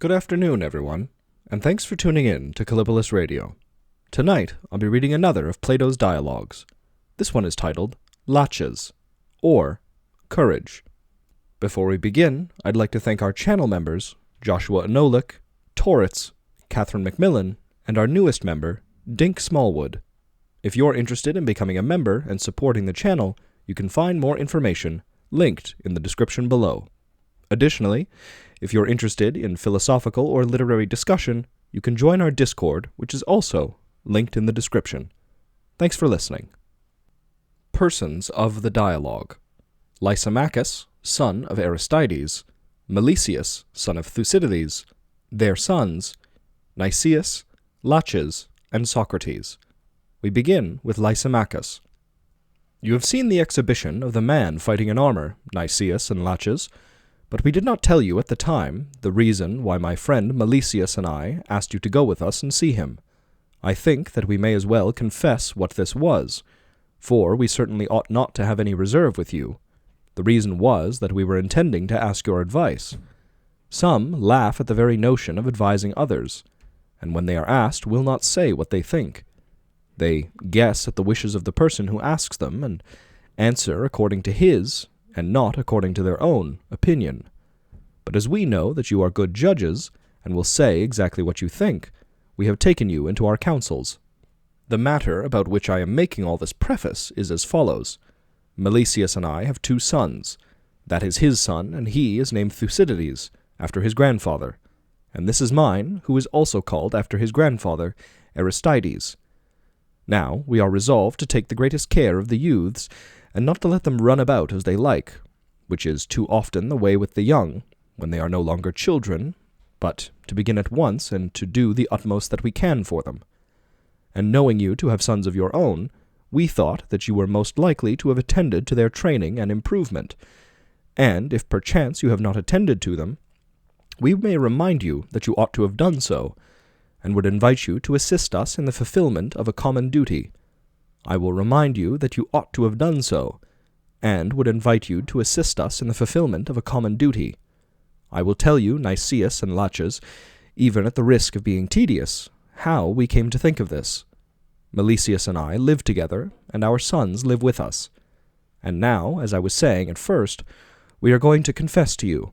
Good afternoon, everyone, and thanks for tuning in to Kallipolis Radio. Tonight, I'll be reading another of Plato's dialogues. This one is titled Laches, or Courage. Before we begin, I'd like to thank our channel members, Joshua Anolik, Torritz, Catherine McMillan, and our newest member, Dink Smallwood. If you're interested in becoming a member and supporting the channel, you can find more information linked in the description below. Additionally, if you're interested in philosophical or literary discussion, you can join our Discord, which is also linked in the description. Thanks for listening. Persons of the dialogue: Lysimachus, son of Aristides; Melesius, son of Thucydides; their sons, Nicias, Laches, and Socrates. We begin with Lysimachus. You have seen the exhibition of the man fighting in armor, Nicias and Laches, but we did not tell you at the time the reason why my friend Melesius and I asked you to go with us and see him. I think that we may as well confess what this was, for we certainly ought not to have any reserve with you. The reason was that we were intending to ask your advice. Some laugh at the very notion of advising others, and when they are asked will not say what they think. They guess at the wishes of the person who asks them, and answer according to his, and not according to their own, opinion. But as we know that you are good judges, and will say exactly what you think, we have taken you into our counsels. The matter about which I am making all this preface is as follows. Melesius and I have 2 sons. That is his son, and he is named Thucydides, after his grandfather. And this is mine, who is also called after his grandfather, Aristides. Now we are resolved to take the greatest care of the youths, and not to let them run about as they like, which is too often the way with the young, when they are no longer children, but to begin at once and to do the utmost that we can for them. And knowing you to have sons of your own, we thought that you were most likely to have attended to their training and improvement, and if perchance you have not attended to them, we may remind you that you ought to have done so, and would invite you to assist us in the fulfillment of a common duty. I will remind you that you ought to have done so, and would invite you to assist us in the fulfillment of a common duty. I will tell you, Nicias and Laches, even at the risk of being tedious, how we came to think of this. Melesius and I live together, and our sons live with us. And now, as I was saying at first, we are going to confess to you.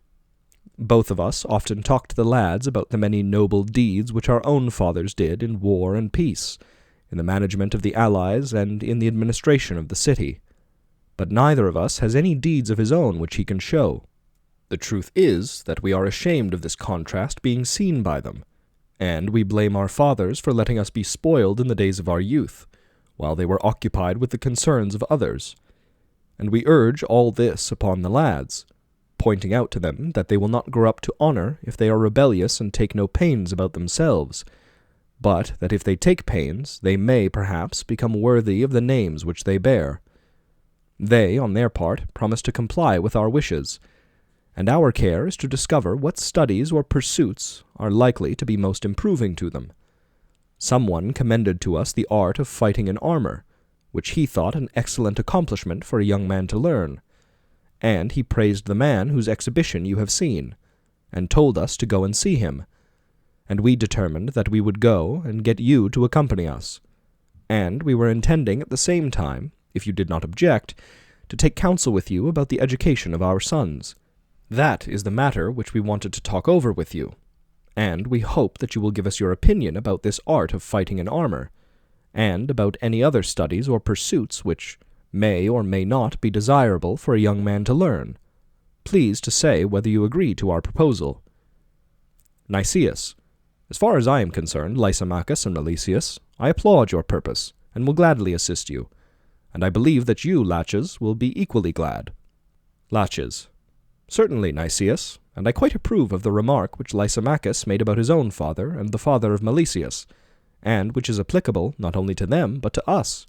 Both of us often talk to the lads about the many noble deeds which our own fathers did in war and peace, in the management of the allies and in the administration of the city. But neither of us has any deeds of his own which he can show. The truth is that we are ashamed of this contrast being seen by them, and we blame our fathers for letting us be spoiled in the days of our youth, while they were occupied with the concerns of others. And we urge all this upon the lads, pointing out to them that they will not grow up to honor if they are rebellious and take no pains about themselves, but that if they take pains, they may, perhaps, become worthy of the names which they bear. They, on their part, promise to comply with our wishes, and our care is to discover what studies or pursuits are likely to be most improving to them. Someone commended to us the art of fighting in armor, which he thought an excellent accomplishment for a young man to learn, and he praised the man whose exhibition you have seen, and told us to go and see him, and we determined that we would go and get you to accompany us, and we were intending at the same time, if you did not object, to take counsel with you about the education of our sons. That is the matter which we wanted to talk over with you, and we hope that you will give us your opinion about this art of fighting in armor, and about any other studies or pursuits which may or may not be desirable for a young man to learn. Please to say whether you agree to our proposal. Nicias: as far as I am concerned, Lysimachus and Melesius, I applaud your purpose, and will gladly assist you, and I believe that you, Laches, will be equally glad. Laches: certainly, Nicias, and I quite approve of the remark which Lysimachus made about his own father and the father of Melesius, and which is applicable not only to them but to us,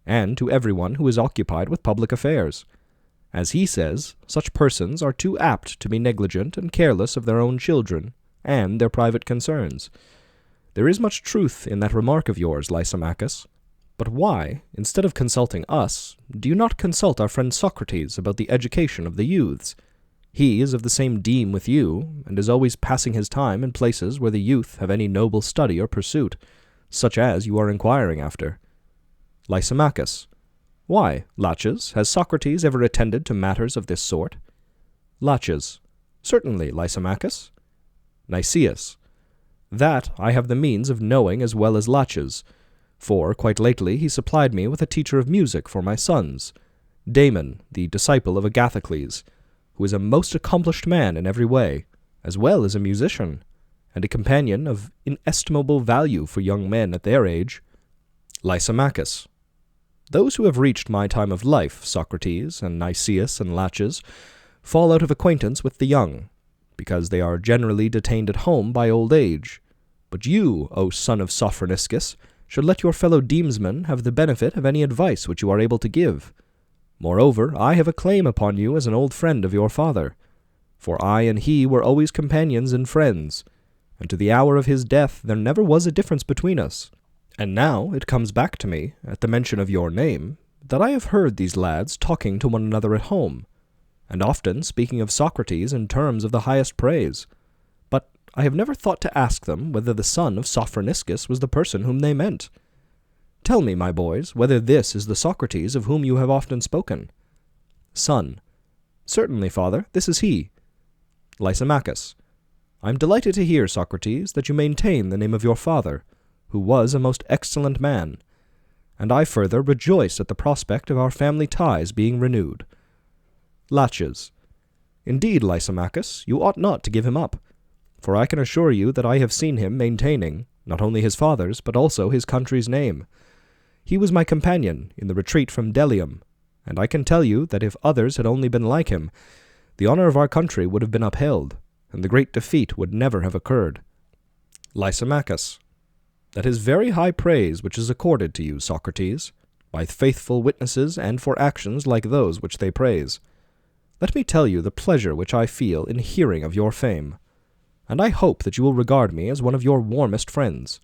and to everyone who is occupied with public affairs. As he says, such persons are too apt to be negligent and careless of their own children and their private concerns. There is much truth in that remark of yours, Lysimachus. But why, instead of consulting us, do you not consult our friend Socrates about the education of the youths? He is of the same deme with you, and is always passing his time in places where the youth have any noble study or pursuit, such as you are inquiring after. Lysimachus. Why, Laches, has Socrates ever attended to matters of this sort? Laches. Certainly, Lysimachus. Nicias. That I have the means of knowing as well as Laches, for quite lately he supplied me with a teacher of music for my sons, Damon, the disciple of Agathocles, who is a most accomplished man in every way, as well as a musician, and a companion of inestimable value for young men at their age. Lysimachus. Those who have reached my time of life, Socrates, and Nicias and Laches, fall out of acquaintance with the young, because they are generally detained at home by old age. But you, O son of Sophroniscus, should let your fellow demesmen have the benefit of any advice which you are able to give. Moreover, I have a claim upon you as an old friend of your father, for I and he were always companions and friends, and to the hour of his death there never was a difference between us. And now it comes back to me, at the mention of your name, that I have heard these lads talking to one another at home, and often speaking of Socrates in terms of the highest praise. But I have never thought to ask them whether the son of Sophroniscus was the person whom they meant. Tell me, my boys, whether this is the Socrates of whom you have often spoken. Son. Certainly, father, this is he. Lysimachus. I am delighted to hear, Socrates, that you maintain the name of your father, who was a most excellent man, and I further rejoice at the prospect of our family ties being renewed. Laches. Indeed, Lysimachus, you ought not to give him up, for I can assure you that I have seen him maintaining, not only his father's, but also his country's name. He was my companion in the retreat from Delium, and I can tell you that if others had only been like him, the honor of our country would have been upheld, and the great defeat would never have occurred. Lysimachus. That is very high praise which is accorded to you, Socrates, by faithful witnesses and for actions like those which they praise. Let me tell you the pleasure which I feel in hearing of your fame, and I hope that you will regard me as one of your warmest friends.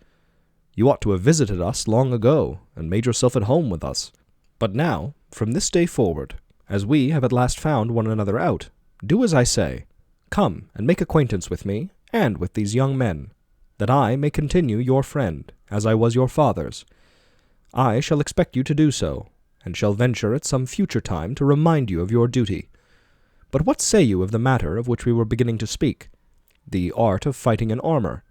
You ought to have visited us long ago, and made yourself at home with us. But now, from this day forward, as we have at last found one another out, do as I say. Come and make acquaintance with me, and with these young men, that I may continue your friend, as I was your father's. I shall expect you to do so, and shall venture at some future time to remind you of your duty. But what say you of the matter of which we were beginning to speak, the art of fighting in armor?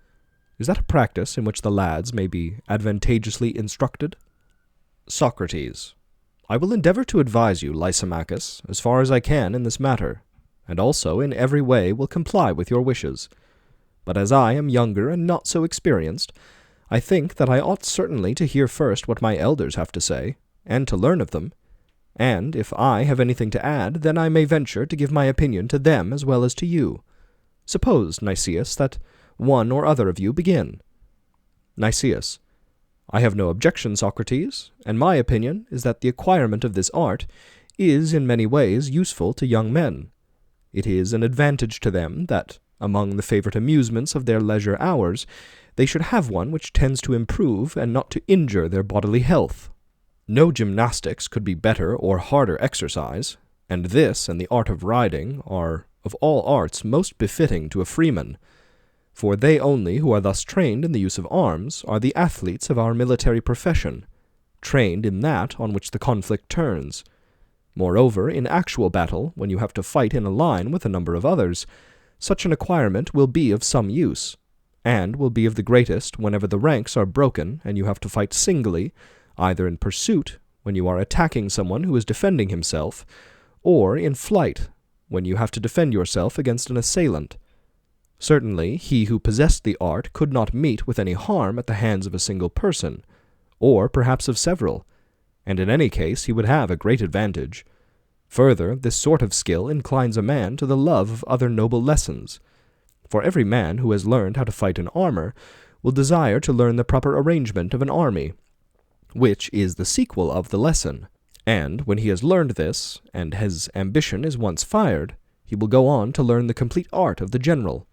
Is that a practice in which the lads may be advantageously instructed? Socrates. I will endeavor to advise you, Lysimachus, as far as I can in this matter, and also in every way will comply with your wishes. But as I am younger and not so experienced, I think that I ought certainly to hear first what my elders have to say, and to learn of them, and if I have anything to add, then I may venture to give my opinion to them as well as to you. Suppose, Nicias, that one or other of you begin. Nicias. I have no objection, Socrates, and my opinion is that the acquirement of this art is in many ways useful to young men. It is an advantage to them that, among the favorite amusements of their leisure hours, they should have one which tends to improve and not to injure their bodily health. No gymnastics could be better or harder exercise, and this and the art of riding are, of all arts, most befitting to a freeman, for they only who are thus trained in the use of arms are the athletes of our military profession, trained in that on which the conflict turns. Moreover, in actual battle, when you have to fight in a line with a number of others, such an acquirement will be of some use, and will be of the greatest whenever the ranks are broken and you have to fight singly, either in pursuit, when you are attacking someone who is defending himself, or in flight, when you have to defend yourself against an assailant. Certainly, he who possessed the art could not meet with any harm at the hands of a single person, or perhaps of several, and in any case he would have a great advantage. Further, this sort of skill inclines a man to the love of other noble lessons, for every man who has learned how to fight in armor will desire to learn the proper arrangement of an army, which is the sequel of the lesson, and when he has learned this, and his ambition is once fired, he will go on to learn the complete art of the general.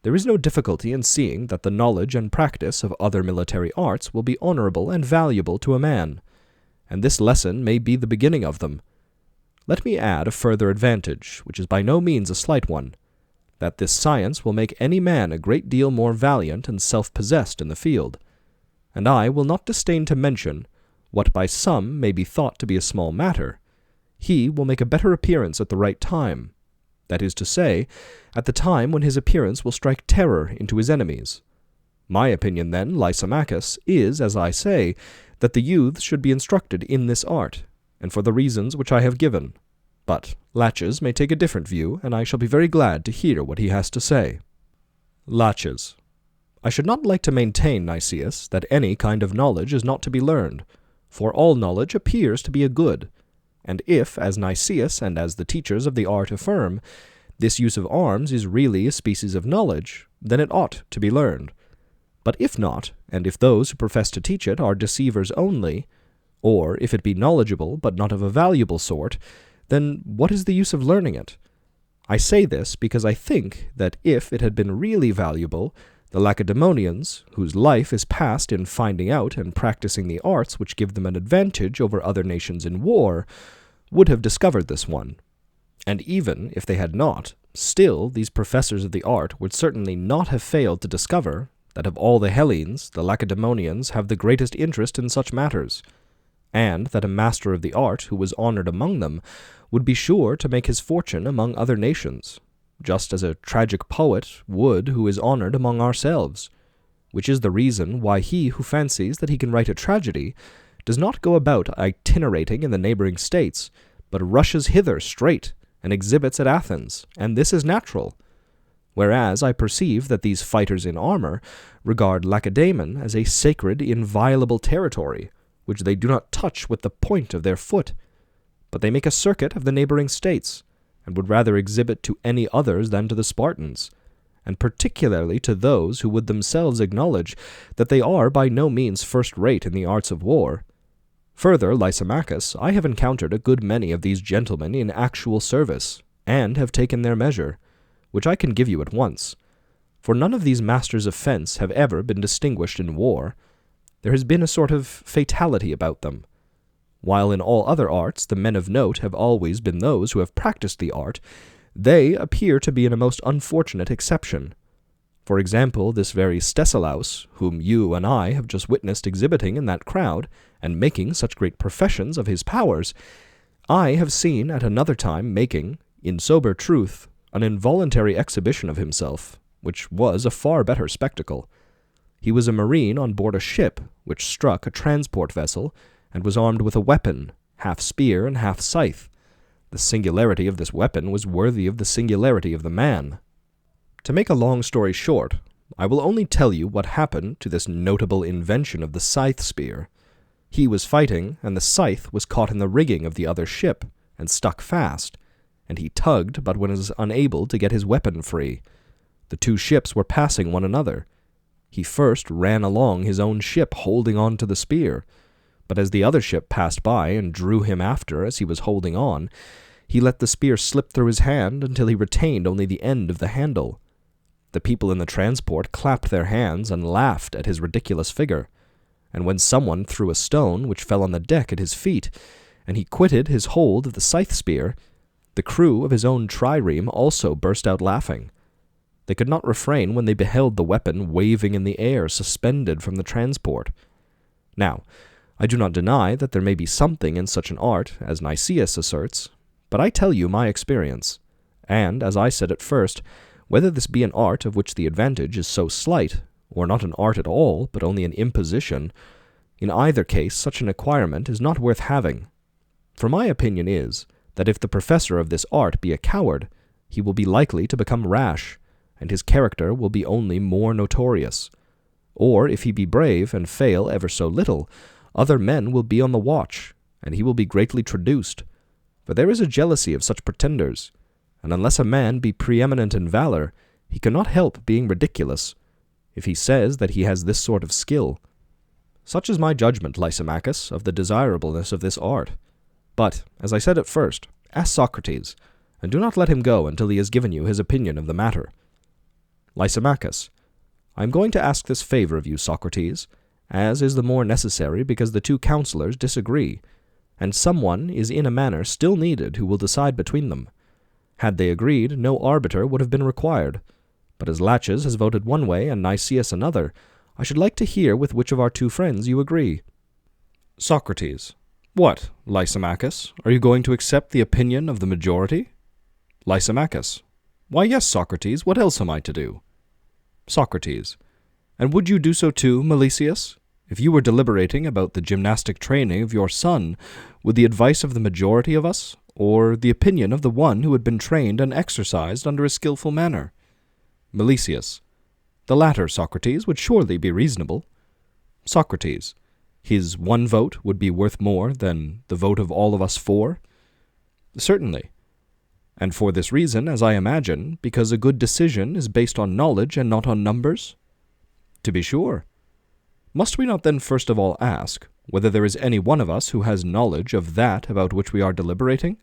There is no difficulty in seeing that the knowledge and practice of other military arts will be honorable and valuable to a man, and this lesson may be the beginning of them. Let me add a further advantage, which is by no means a slight one, that this science will make any man a great deal more valiant and self-possessed in the field. And I will not disdain to mention, what by some may be thought to be a small matter, he will make a better appearance at the right time, that is to say, at the time when his appearance will strike terror into his enemies. My opinion, then, Lysimachus, is, as I say, that the youths should be instructed in this art, and for the reasons which I have given. But Laches may take a different view, and I shall be very glad to hear what he has to say. Laches. I should not like to maintain, Nicias, that any kind of knowledge is not to be learned, for all knowledge appears to be a good, and if, as Nicias and as the teachers of the art affirm, this use of arms is really a species of knowledge, then it ought to be learned. But if not, and if those who profess to teach it are deceivers only, or if it be knowledgeable but not of a valuable sort, then what is the use of learning it? I say this because I think that if it had been really valuable, the Lacedaemonians, whose life is passed in finding out and practicing the arts which give them an advantage over other nations in war, would have discovered this one. And even if they had not, still these professors of the art would certainly not have failed to discover that of all the Hellenes, the Lacedaemonians have the greatest interest in such matters, and that a master of the art who was honored among them would be sure to make his fortune among other nations, just as a tragic poet would who is honored among ourselves, which is the reason why he who fancies that he can write a tragedy does not go about itinerating in the neighboring states, but rushes hither straight and exhibits at Athens, and this is natural. Whereas I perceive that these fighters in armor regard Lacedaemon as a sacred, inviolable territory, which they do not touch with the point of their foot, but they make a circuit of the neighboring states, and would rather exhibit to any others than to the Spartans, and particularly to those who would themselves acknowledge that they are by no means first-rate in the arts of war. Further, Lysimachus, I have encountered a good many of these gentlemen in actual service, and have taken their measure, which I can give you at once. For none of these masters of fence have ever been distinguished in war. There has been a sort of fatality about them. While in all other arts the men of note have always been those who have practiced the art, they appear to be in a most unfortunate exception. For example, this very Stesilaus, whom you and I have just witnessed exhibiting in that crowd, and making such great professions of his powers, I have seen at another time making, in sober truth, an involuntary exhibition of himself, which was a far better spectacle. He was a marine on board a ship, which struck a transport vessel, and was armed with a weapon, half spear and half scythe. The singularity of this weapon was worthy of the singularity of the man. To make a long story short, I will only tell you what happened to this notable invention of the scythe spear. He was fighting, and the scythe was caught in the rigging of the other ship, and stuck fast, and he tugged but was unable to get his weapon free. The two ships were passing one another. He first ran along his own ship holding on to the spear, but as the other ship passed by and drew him after as he was holding on, he let the spear slip through his hand until he retained only the end of the handle. The people in the transport clapped their hands and laughed at his ridiculous figure, and when someone threw a stone which fell on the deck at his feet, and he quitted his hold of the scythe spear, the crew of his own trireme also burst out laughing. They could not refrain when they beheld the weapon waving in the air suspended from the transport. Now, I do not deny that there may be something in such an art, as Nicias asserts, but I tell you my experience, and, as I said at first, whether this be an art of which the advantage is so slight, or not an art at all, but only an imposition, in either case such an acquirement is not worth having. For my opinion is, that if the professor of this art be a coward, he will be likely to become rash, and his character will be only more notorious. Or if he be brave, and fail ever so little, other men will be on the watch, and he will be greatly traduced. For there is a jealousy of such pretenders, and unless a man be preeminent in valor, he cannot help being ridiculous, if he says that he has this sort of skill. Such is my judgment, Lysimachus, of the desirableness of this art. But, as I said at first, ask Socrates, and do not let him go until he has given you his opinion of the matter. Lysimachus, I am going to ask this favor of you, Socrates, as is the more necessary because the two counselors disagree, and someone is in a manner still needed who will decide between them. Had they agreed, no arbiter would have been required. But as Laches has voted one way and Nicias another, I should like to hear with which of our two friends you agree. Socrates. What, Lysimachus? Are you going to accept the opinion of the majority? Lysimachus. Why, yes, Socrates. What else am I to do? Socrates. And would you do so too, Nicias? If you were deliberating about the gymnastic training of your son, would the advice of the majority of us, or the opinion of the one who had been trained and exercised under a skilful manner? Nicias. The latter, Socrates, would surely be reasonable. Socrates. His one vote would be worth more than the vote of all of us four? Certainly. And for this reason, as I imagine, because a good decision is based on knowledge and not on numbers? To be sure. Must we not then first of all ask whether there is any one of us who has knowledge of that about which we are deliberating?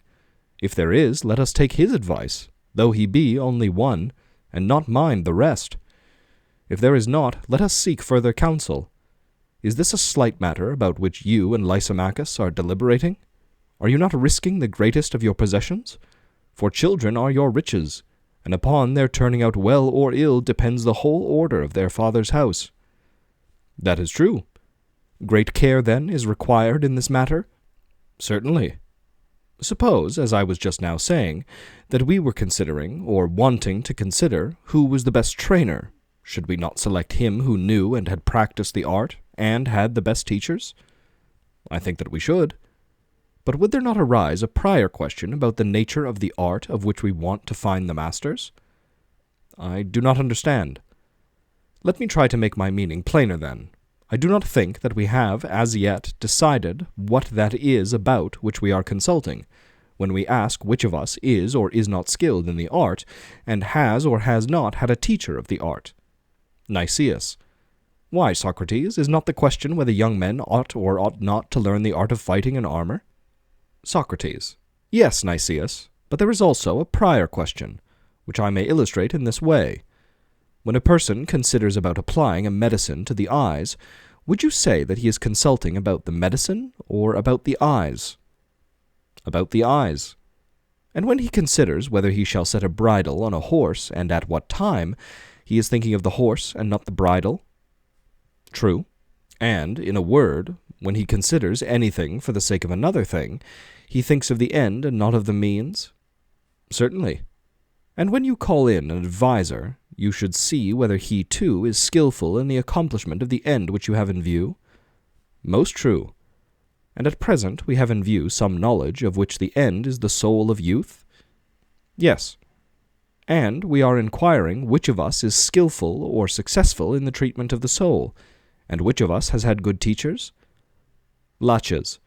If there is, let us take his advice, though he be only one, and not mind the rest. If there is not, let us seek further counsel. Is this a slight matter about which you and Lysimachus are deliberating? Are you not risking the greatest of your possessions? For children are your riches, and upon their turning out well or ill depends the whole order of their father's house. That is true. Great care, then, is required in this matter? Certainly. Suppose, as I was just now saying, that we were considering, or wanting to consider, who was the best trainer. Should we not select him who knew and had practiced the art, and had the best teachers? I think that we should. But would there not arise a prior question about the nature of the art of which we want to find the masters? I do not understand. Let me try to make my meaning plainer then. I do not think that we have as yet decided what that is about which we are consulting, when we ask which of us is or is not skilled in the art, and has or has not had a teacher of the art. Nicias. Why, Socrates, is not the question whether young men ought or ought not to learn the art of fighting and armor? Socrates. Yes, Nicias, but there is also a prior question, which I may illustrate in this way. When a person considers about applying a medicine to the eyes, would you say that he is consulting about the medicine or about the eyes? About the eyes. And when he considers whether he shall set a bridle on a horse and at what time, he is thinking of the horse and not the bridle? True. And, in a word, when he considers anything for the sake of another thing, he thinks of the end and not of the means? Certainly. And when you call in an adviser, you should see whether he too is skillful in the accomplishment of the end which you have in view? Most true. And at present we have in view some knowledge of which the end is the soul of youth? Yes. And we are inquiring which of us is skillful or successful in the treatment of the soul, and which of us has had good teachers? Laches.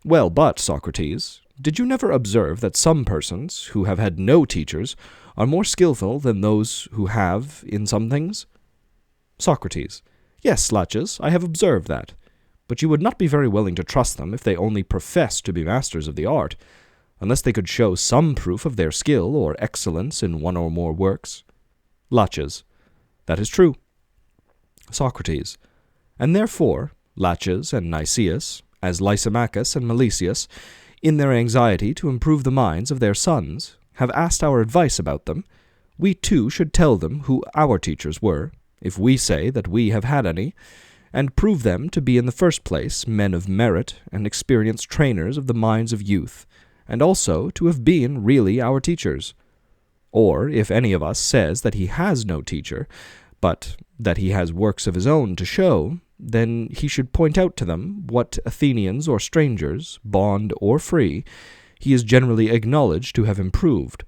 Well, but, Socrates, did you never observe that some persons, who have had no teachers, are more skillful than those who have in some things? Socrates. Yes, Laches, I have observed that. But you would not be very willing to trust them if they only professed to be masters of the art, unless they could show some proof of their skill or excellence in one or more works. Laches. That is true. Socrates. And therefore, Laches and Nicias, as Lysimachus and Nicias, in their anxiety to improve the minds of their sons, have asked our advice about them, we too should tell them who our teachers were, if we say that we have had any, and prove them to be in the first place men of merit and experienced trainers of the minds of youth, and also to have been really our teachers. Or, if any of us says that he has no teacher, but that he has works of his own to show, then he should point out to them what Athenians or strangers, bond or free, he is generally acknowledged to have improved.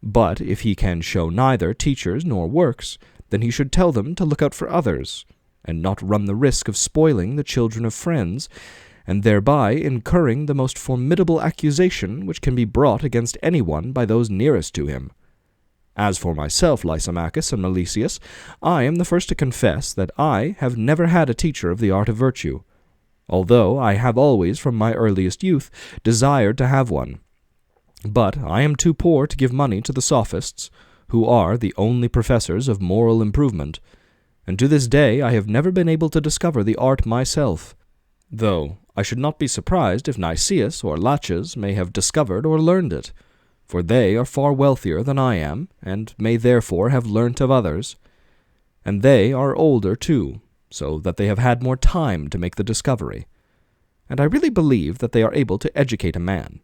But if he can show neither teachers nor works, then he should tell them to look out for others, and not run the risk of spoiling the children of friends, and thereby incurring the most formidable accusation which can be brought against anyone by those nearest to him. As for myself, Lysimachus and Nicias, I am the first to confess that I have never had a teacher of the art of virtue, although I have always from my earliest youth desired to have one. But I am too poor to give money to the sophists, who are the only professors of moral improvement, and to this day I have never been able to discover the art myself. Though I should not be surprised if Nicias or Laches may have discovered or learned it, for they are far wealthier than I am, and may therefore have learnt of others. And they are older too, so that they have had more time to make the discovery. And I really believe that they are able to educate a man,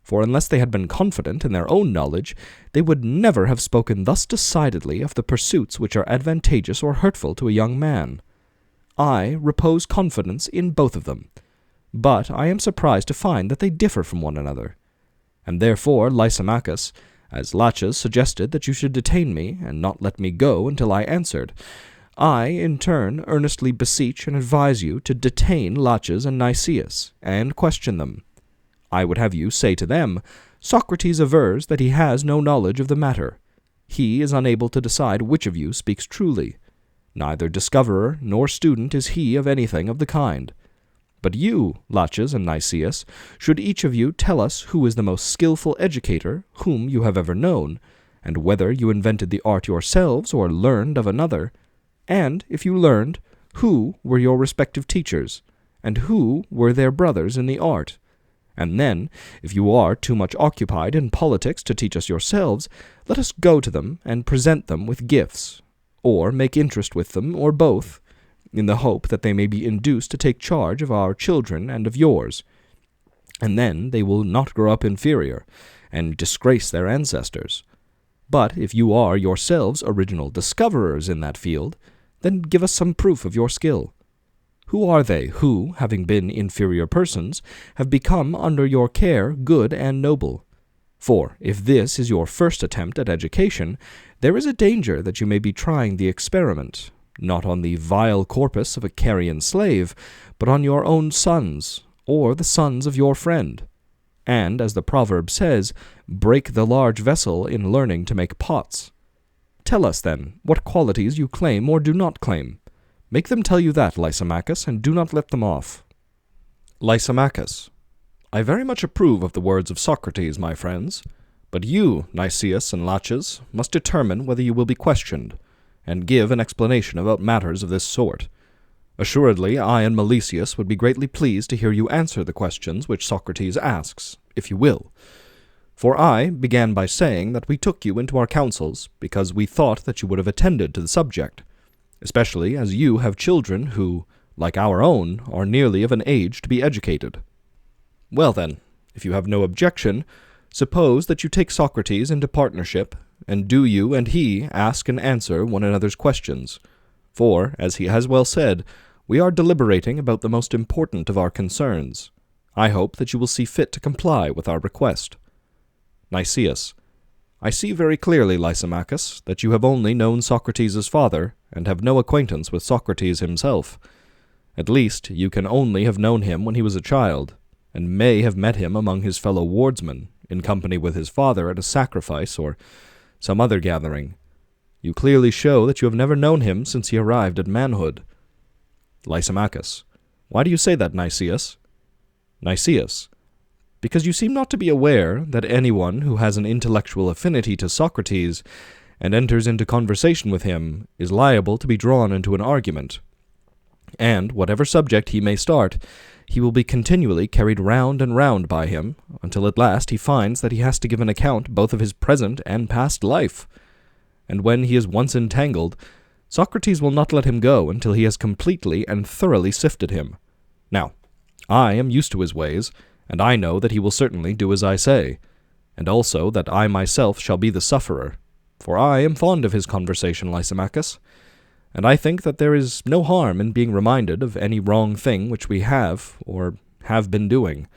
for unless they had been confident in their own knowledge, they would never have spoken thus decidedly of the pursuits which are advantageous or hurtful to a young man. I repose confidence in both of them, but I am surprised to find that they differ from one another. And therefore, Lysimachus, as Laches suggested that you should detain me and not let me go until I answered, I, in turn, earnestly beseech and advise you to detain Laches and Nicias, and question them. I would have you say to them, Socrates avers that he has no knowledge of the matter. He is unable to decide which of you speaks truly. Neither discoverer nor student is he of anything of the kind. But you, Laches and Nicias, should each of you tell us who is the most skilful educator whom you have ever known, and whether you invented the art yourselves or learned of another, and, if you learned, who were your respective teachers, and who were their brothers in the art. And then, if you are too much occupied in politics to teach us yourselves, let us go to them and present them with gifts, or make interest with them, or both, in the hope that they may be induced to take charge of our children and of yours. And then they will not grow up inferior, and disgrace their ancestors. But if you are yourselves original discoverers in that field, then give us some proof of your skill. Who are they who, having been inferior persons, have become under your care good and noble? For if this is your first attempt at education, there is a danger that you may be trying the experiment, not on the vile corpus of a carrion slave, but on your own sons, or the sons of your friend. And, as the proverb says, break the large vessel in learning to make pots. Tell us, then, what qualities you claim or do not claim. Make them tell you that, Lysimachus, and do not let them off. Lysimachus. I very much approve of the words of Socrates, my friends, but you, Nicias and Laches, must determine whether you will be questioned, and give an explanation about matters of this sort. Assuredly, I and Melesius would be greatly pleased to hear you answer the questions which Socrates asks, if you will. For I began by saying that we took you into our counsels because we thought that you would have attended to the subject, especially as you have children who, like our own, are nearly of an age to be educated. Well then, if you have no objection, suppose that you take Socrates into partnership, and do you and he ask and answer one another's questions. For, as he has well said, we are deliberating about the most important of our concerns. I hope that you will see fit to comply with our request. Nicias. I see very clearly, Lysimachus, that you have only known Socrates' father, and have no acquaintance with Socrates himself. At least, you can only have known him when he was a child, and may have met him among his fellow wardsmen, in company with his father at a sacrifice or some other gathering. You clearly show that you have never known him since he arrived at manhood. Lysimachus. Why do you say that, Nicias? Nicias. Because you seem not to be aware that anyone who has an intellectual affinity to Socrates and enters into conversation with him is liable to be drawn into an argument. And whatever subject he may start, he will be continually carried round and round by him, until at last he finds that he has to give an account both of his present and past life. And when he is once entangled, Socrates will not let him go until he has completely and thoroughly sifted him. Now, I am used to his ways, and I know that he will certainly do as I say, and also that I myself shall be the sufferer, for I am fond of his conversation, Lysimachus, and I think that there is no harm in being reminded of any wrong thing which we have, or have been doing.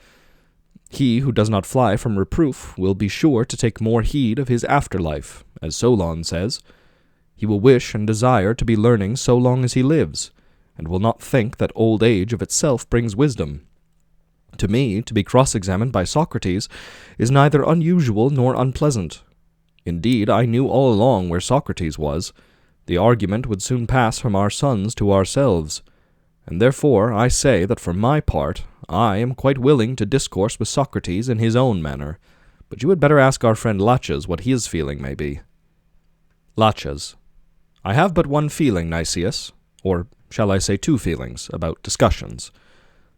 He who does not fly from reproof will be sure to take more heed of his afterlife, as Solon says. He will wish and desire to be learning so long as he lives, and will not think that old age of itself brings wisdom. To me, to be cross-examined by Socrates is neither unusual nor unpleasant. Indeed, I knew all along where Socrates was. The argument would soon pass from our sons to ourselves, and therefore I say that for my part I am quite willing to discourse with Socrates in his own manner, but you had better ask our friend Laches what his feeling may be. Laches. I have but one feeling, Nicias, or shall I say two feelings, about discussions.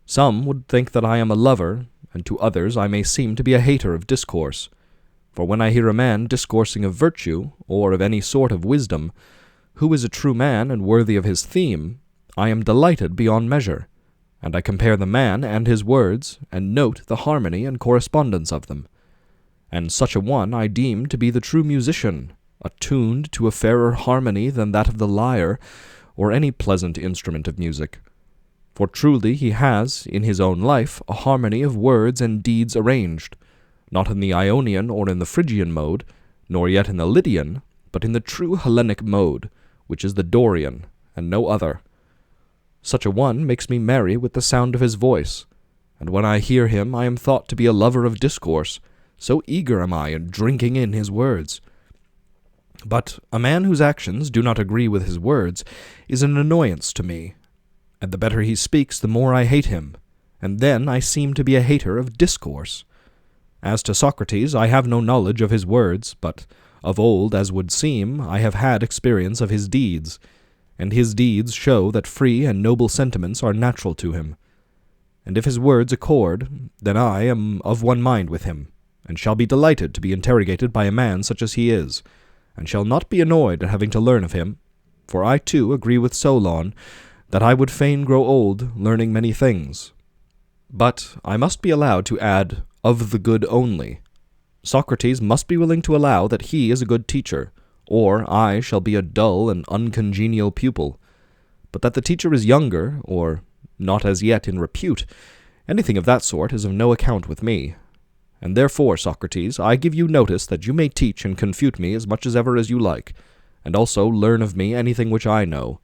Some would think that I am a lover, and to others I may seem to be a hater of discourse. For when I hear a man discoursing of virtue, or of any sort of wisdom, who is a true man and worthy of his theme, I am delighted beyond measure, and I compare the man and his words, and note the harmony and correspondence of them. And such a one I deem to be the true musician, attuned to a fairer harmony than that of the lyre, or any pleasant instrument of music. For truly he has, in his own life, a harmony of words and deeds arranged, not in the Ionian or in the Phrygian mode, nor yet in the Lydian, but in the true Hellenic mode, which is the Dorian, and no other. Such a one makes me merry with the sound of his voice, and when I hear him I am thought to be a lover of discourse, so eager am I in drinking in his words. But a man whose actions do not agree with his words is an annoyance to me, and the better he speaks the more I hate him, and then I seem to be a hater of discourse. As to Socrates, I have no knowledge of his words, but of old, as would seem, I have had experience of his deeds, and his deeds show that free and noble sentiments are natural to him. And if his words accord, then I am of one mind with him, and shall be delighted to be interrogated by a man such as he is, and shall not be annoyed at having to learn of him, for I too agree with Solon, that I would fain grow old, learning many things. But I must be allowed to add, of the good only. Socrates must be willing to allow that he is a good teacher, or I shall be a dull and uncongenial pupil. But that the teacher is younger, or not as yet in repute, anything of that sort is of no account with me. And therefore, Socrates, I give you notice that you may teach and confute me as much as ever as you like, and also learn of me anything which I know.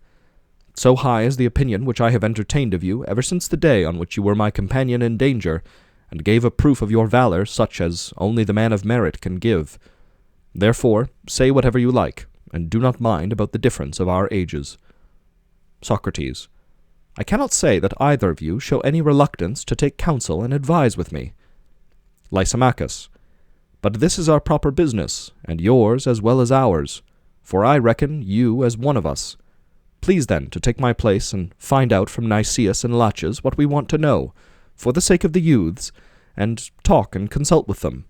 So high is the opinion which I have entertained of you ever since the day on which you were my companion in danger, and gave a proof of your valor such as only the man of merit can give. Therefore, say whatever you like, and do not mind about the difference of our ages. Socrates, I cannot say that either of you show any reluctance to take counsel and advise with me. Lysimachus, but this is our proper business, and yours as well as ours, for I reckon you as one of us. Please then to take my place and find out from Nicias and Laches what we want to know, for the sake of the youths, and talk and consult with them.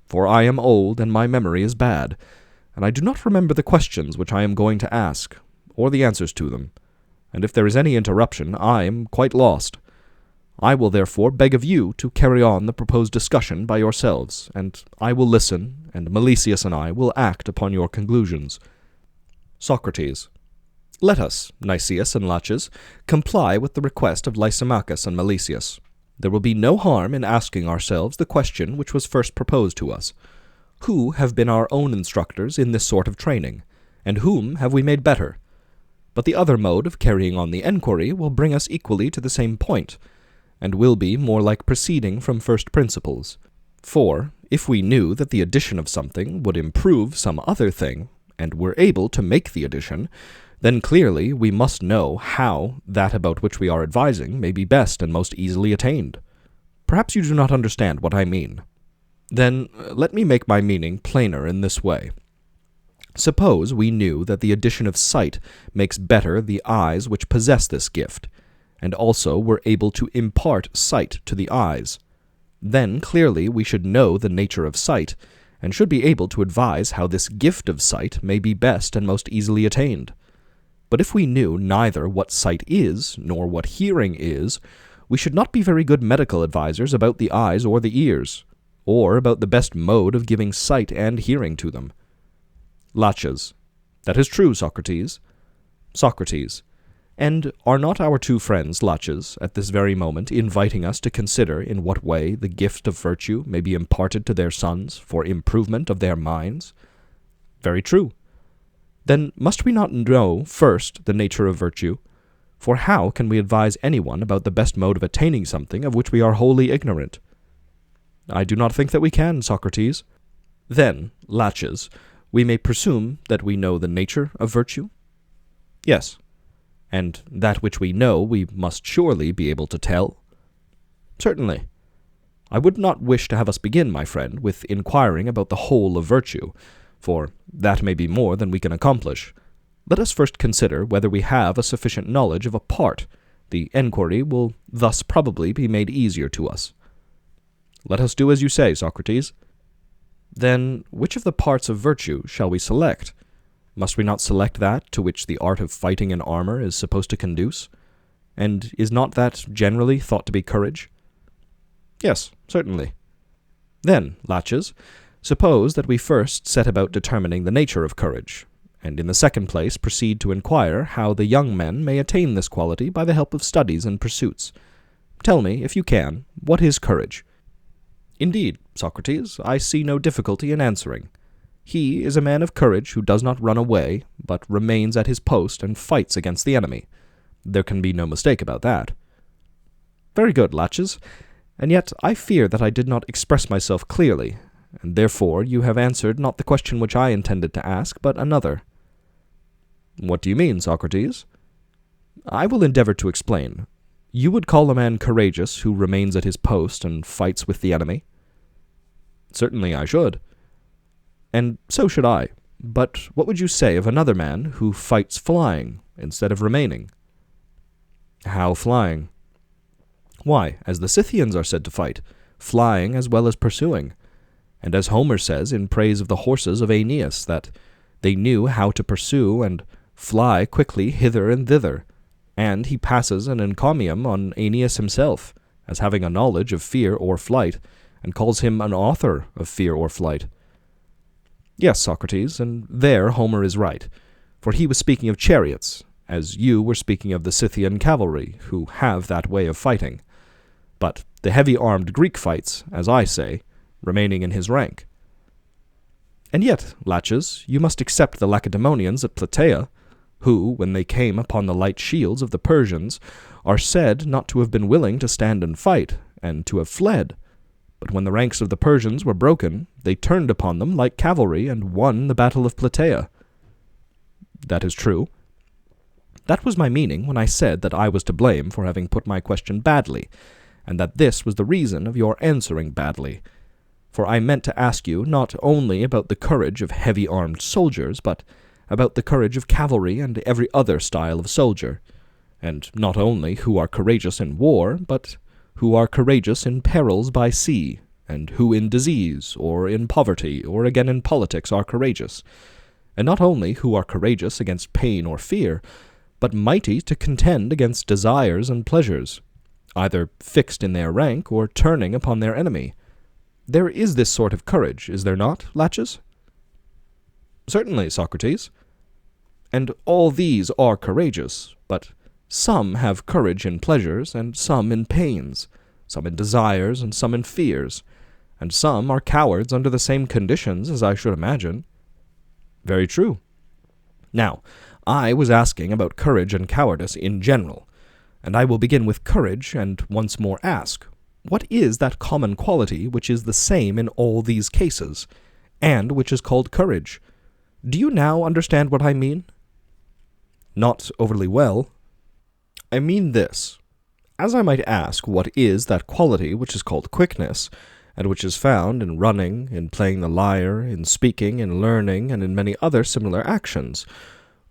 For I am old, and my memory is bad, and I do not remember the questions which I am going to ask, or the answers to them, and if there is any interruption, I am quite lost. I will therefore beg of you to carry on the proposed discussion by yourselves, and I will listen, and Melesias and I will act upon your conclusions. Socrates, let us, Nicias and Laches, comply with the request of Lysimachus and Melesias. There will be no harm in asking ourselves the question which was first proposed to us. Who have been our own instructors in this sort of training, and whom have we made better? But the other mode of carrying on the enquiry will bring us equally to the same point, and will be more like proceeding from first principles. For, if we knew that the addition of something would improve some other thing, and were able to make the addition, then clearly we must know how that about which we are advising may be best and most easily attained. Perhaps you do not understand what I mean. Then let me make my meaning plainer in this way. Suppose we knew that the addition of sight makes better the eyes which possess this gift, and also were able to impart sight to the eyes. Then clearly we should know the nature of sight, and should be able to advise how this gift of sight may be best and most easily attained. But if we knew neither what sight is, nor what hearing is, we should not be very good medical advisers about the eyes or the ears, or about the best mode of giving sight and hearing to them. Laches, that is true, Socrates. Socrates, and are not our two friends, Laches, at this very moment inviting us to consider in what way the gift of virtue may be imparted to their sons for improvement of their minds? Very true. Then must we not know first the nature of virtue? For how can we advise anyone about the best mode of attaining something of which we are wholly ignorant? I do not think that we can, Socrates. Then, Laches, we may presume that we know the nature of virtue? Yes. And that which we know we must surely be able to tell? Certainly. I would not wish to have us begin, my friend, with inquiring about the whole of virtue, for that may be more than we can accomplish. Let us first consider whether we have a sufficient knowledge of a part, The enquiry will thus probably be made easier to us. Let us do as you say, Socrates. Then, which of the parts of virtue shall we select? Must we not select that to which the art of fighting in armor is supposed to conduce? And is not that generally thought to be courage? Yes, certainly. Then, Laches, suppose that we first set about determining the nature of courage, and in the second place proceed to inquire how the young men may attain this quality by the help of studies and pursuits. Tell me, if you can, what is courage? Indeed, Socrates, I see no difficulty in answering. He is a man of courage who does not run away, but remains at his post and fights against the enemy. There can be no mistake about that. Very good, Laches, and yet I fear that I did not express myself clearly, and therefore you have answered not the question which I intended to ask, but another. What do you mean, Socrates? I will endeavor to explain. You would call a man courageous who remains at his post and fights with the enemy? Certainly I should. And so should I. But what would you say of another man who fights flying instead of remaining? How flying? Why, as the Scythians are said to fight, flying as well as pursuing. And as Homer says in praise of the horses of Aeneas, that they knew how to pursue and fly quickly hither and thither, and he passes an encomium on Aeneas himself, as having a knowledge of fear or flight, and calls him an author of fear or flight. Yes, Socrates, and there Homer is right, for he was speaking of chariots, as you were speaking of the Scythian cavalry, who have that way of fighting. But the heavy-armed Greek fights, as I say, remaining in his rank. And yet, Laches, you must except the Lacedaemonians at Plataea, who, when they came upon the light shields of the Persians, are said not to have been willing to stand and fight, and to have fled. But when the ranks of the Persians were broken, they turned upon them like cavalry and won the battle of Plataea. That is true. That was my meaning when I said that I was to blame for having put my question badly, and that this was the reason of your answering badly. For I meant to ask you not only about the courage of heavy-armed soldiers, but about the courage of cavalry and every other style of soldier, and not only who are courageous in war, but who are courageous in perils by sea, and who in disease, or in poverty, or again in politics are courageous, and not only who are courageous against pain or fear, but mighty to contend against desires and pleasures, either fixed in their rank or turning upon their enemy. There is this sort of courage, is there not, Laches? Certainly, Socrates. And all these are courageous, but some have courage in pleasures, and some in pains, some in desires, and some in fears, and some are cowards under the same conditions, as I should imagine. Very true. Now, I was asking about courage and cowardice in general, and I will begin with courage, and once more ask, what is that common quality which is the same in all these cases, and which is called courage? Do you now understand what I mean? Not overly well. I mean this. As I might ask what is that quality which is called quickness, and which is found in running, in playing the lyre, in speaking, in learning, and in many other similar actions,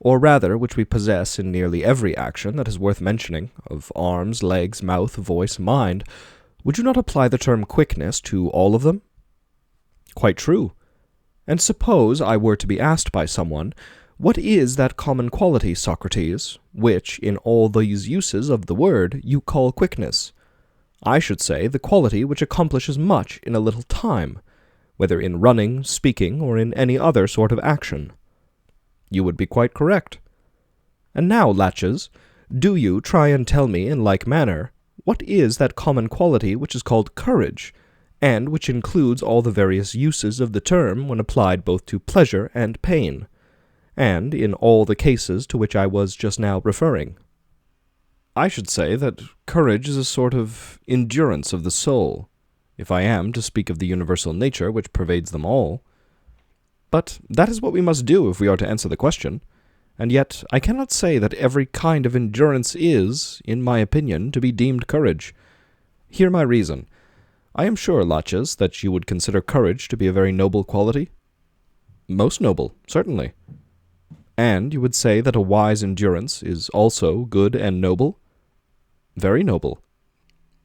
or rather which we possess in nearly every action that is worth mentioning, of arms, legs, mouth, voice, mind, would you not apply the term quickness to all of them? Quite true. And suppose I were to be asked by someone, what is that common quality, Socrates, which, in all these uses of the word, you call quickness? I should say the quality which accomplishes much in a little time, whether in running, speaking, or in any other sort of action. You would be quite correct. And now, Laches, do you try and tell me in like manner, what is that common quality which is called courage, and which includes all the various uses of the term when applied both to pleasure and pain, and in all the cases to which I was just now referring? I should say that courage is a sort of endurance of the soul, if I am to speak of the universal nature which pervades them all. But that is what we must do if we are to answer the question, and yet I cannot say that every kind of endurance is, in my opinion, to be deemed courage. Hear my reason. I am sure, Laches, that you would consider courage to be a very noble quality? Most noble, certainly. And you would say that a wise endurance is also good and noble? Very noble.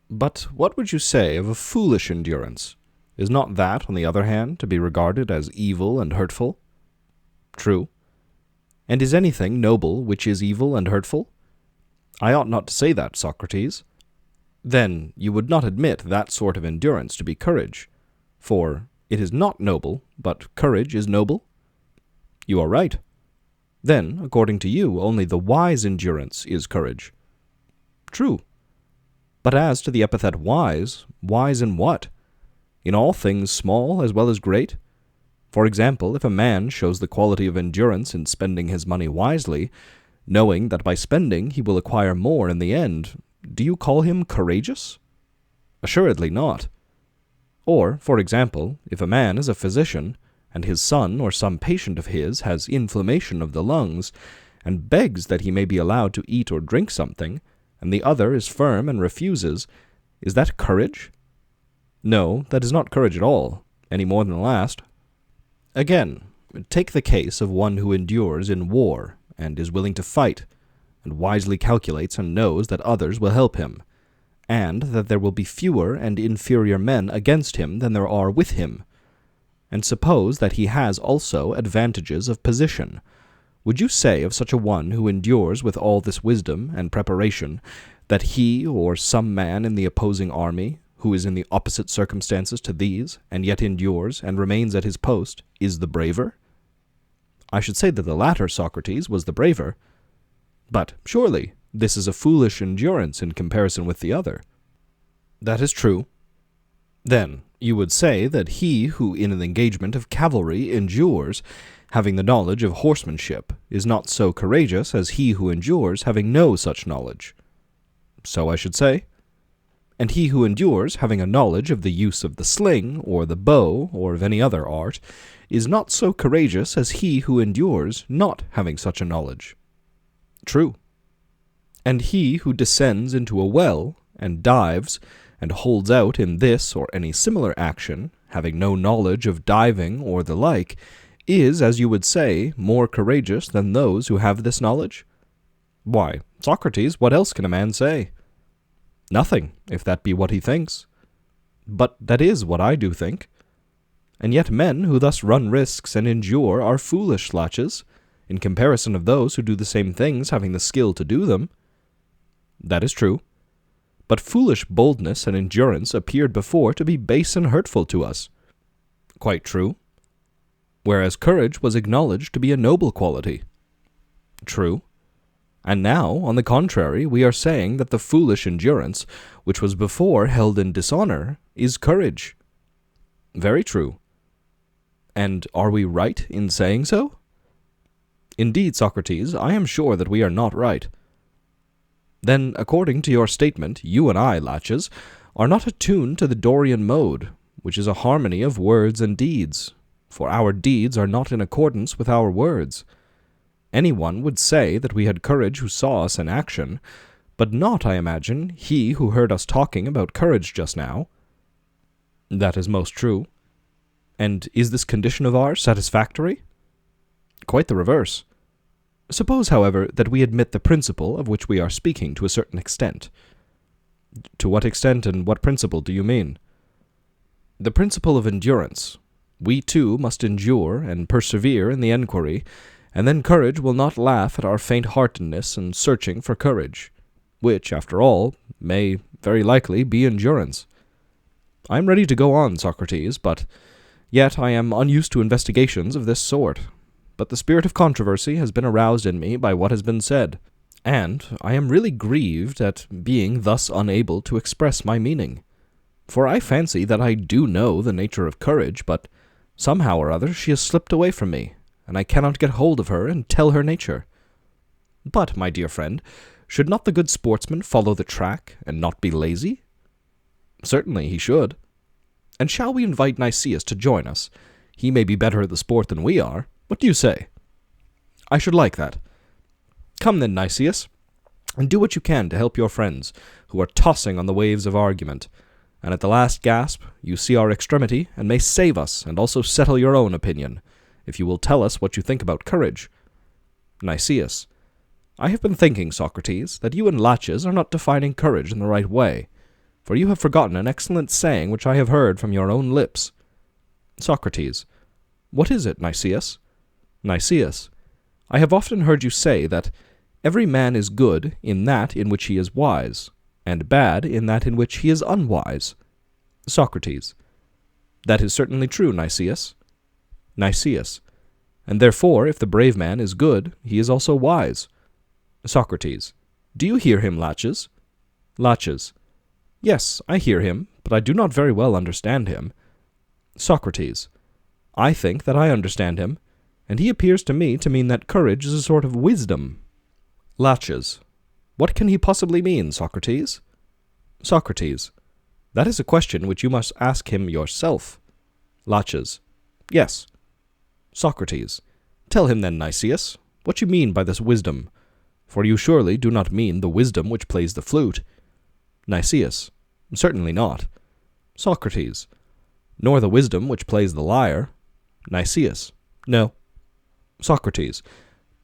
But what would you say of a foolish endurance? Is not that, on the other hand, to be regarded as evil and hurtful? True. And is anything noble which is evil and hurtful? I ought not to say that, Socrates. Then you would not admit that sort of endurance to be courage, for it is not noble, but courage is noble? You are right. Then, according to you, only the wise endurance is courage. True. But as to the epithet wise in what? In all things small as well as great? For example, if a man shows the quality of endurance in spending his money wisely, knowing that by spending he will acquire more in the end, do you call him courageous? Assuredly not. Or, for example, if a man is a physician, and his son or some patient of his has inflammation of the lungs, and begs that he may be allowed to eat or drink something, and the other is firm and refuses, is that courage? No, that is not courage at all, any more than the last. Again, take the case of one who endures in war, and is willing to fight, and wisely calculates and knows that others will help him, and that there will be fewer and inferior men against him than there are with him. And suppose that he has also advantages of position. Would you say of such a one who endures with all this wisdom and preparation, that he or some man in the opposing army, who is in the opposite circumstances to these, and yet endures and remains at his post, is the braver? I should say that the latter, Socrates, was the braver. But surely this is a foolish endurance in comparison with the other. That is true. Then you would say that he who in an engagement of cavalry endures, having the knowledge of horsemanship, is not so courageous as he who endures having no such knowledge. So I should say. And he who endures, having a knowledge of the use of the sling, or the bow, or of any other art, is not so courageous as he who endures not having such a knowledge. True. And he who descends into a well, and dives, and holds out in this or any similar action, having no knowledge of diving or the like, is, as you would say, more courageous than those who have this knowledge? Why, Socrates, what else can a man say? Nothing, if that be what he thinks. But that is what I do think. And yet men who thus run risks and endure are foolish, Laches, in comparison of those who do the same things having the skill to do them. That is true. But foolish boldness and endurance appeared before to be base and hurtful to us. Quite true. Whereas courage was acknowledged to be a noble quality. True. And now, on the contrary, we are saying that the foolish endurance, which was before held in dishonor, is courage. Very true. And are we right in saying so? Indeed, Socrates, I am sure that we are not right. Then, according to your statement, you and I, Laches, are not attuned to the Dorian mode, which is a harmony of words and deeds, for our deeds are not in accordance with our words. Anyone would say that we had courage who saw us in action, but not, I imagine, he who heard us talking about courage just now. That is most true. And is this condition of ours satisfactory? Quite the reverse. Suppose, however, that we admit the principle of which we are speaking to a certain extent. To what extent and what principle do you mean? The principle of endurance. We too must endure and persevere in the enquiry, and then courage will not laugh at our faint-heartedness and searching for courage, which, after all, may very likely be endurance. I am ready to go on, Socrates, but yet I am unused to investigations of this sort. But the spirit of controversy has been aroused in me by what has been said, and I am really grieved at being thus unable to express my meaning. For I fancy that I do know the nature of courage, but somehow or other she has slipped away from me, and I cannot get hold of her and tell her nature. But, my dear friend, should not the good sportsman follow the track, and not be lazy? Certainly he should. And shall we invite Nicias to join us? He may be better at the sport than we are. What do you say? I should like that. Come then, Nicias, and do what you can to help your friends, who are tossing on the waves of argument, and at the last gasp you see our extremity, and may save us, and also settle your own opinion, if you will tell us what you think about courage. Nicias. I have been thinking, Socrates, that you and Laches are not defining courage in the right way, for you have forgotten an excellent saying which I have heard from your own lips. Socrates. What is it, Nicias? Nicias. I have often heard you say that every man is good in that in which he is wise, and bad in that in which he is unwise. Socrates. That is certainly true, Nicias. Nicias. And therefore, if the brave man is good, he is also wise. Socrates. Do you hear him, Laches? Laches. Yes, I hear him, but I do not very well understand him. Socrates. I think that I understand him, and he appears to me to mean that courage is a sort of wisdom. Laches. What can he possibly mean, Socrates? Socrates. That is a question which you must ask him yourself. Laches. Yes. Socrates. Tell him then, Nicias, what you mean by this wisdom, for you surely do not mean the wisdom which plays the flute. Nicias. Certainly not. Socrates. Nor the wisdom which plays the lyre. Nicias. No. Socrates.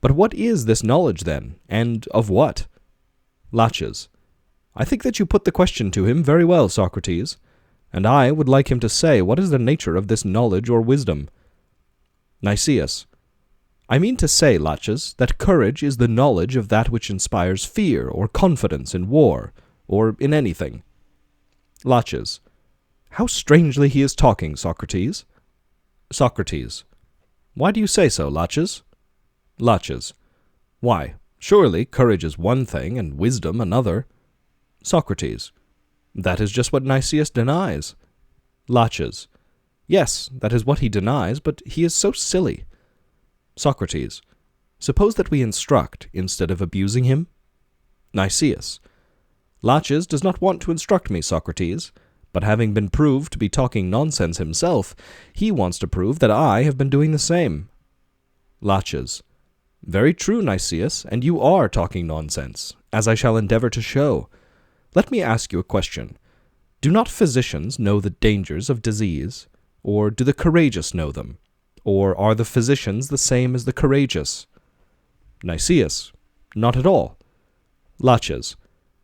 But what is this knowledge, then, and of what? Laches. I think that you put the question to him very well, Socrates, and I would like him to say what is the nature of this knowledge or wisdom. Nicias. I mean to say, Laches, that courage is the knowledge of that which inspires fear or confidence in war, or in anything. Laches. How strangely he is talking, Socrates. Socrates. Why do you say so, Laches? Laches. Why, surely courage is one thing, and wisdom another. Socrates. That is just what Nicias denies. Laches. Yes, that is what he denies, but he is so silly. Socrates. Suppose that we instruct instead of abusing him? Nicias. Laches does not want to instruct me, Socrates, but having been proved to be talking nonsense himself, he wants to prove that I have been doing the same. Laches. Very true, Nicias, and you are talking nonsense, as I shall endeavor to show. Let me ask you a question. Do not physicians know the dangers of disease, or do the courageous know them? Or are the physicians the same as the courageous? Nicias. Not at all. Laches.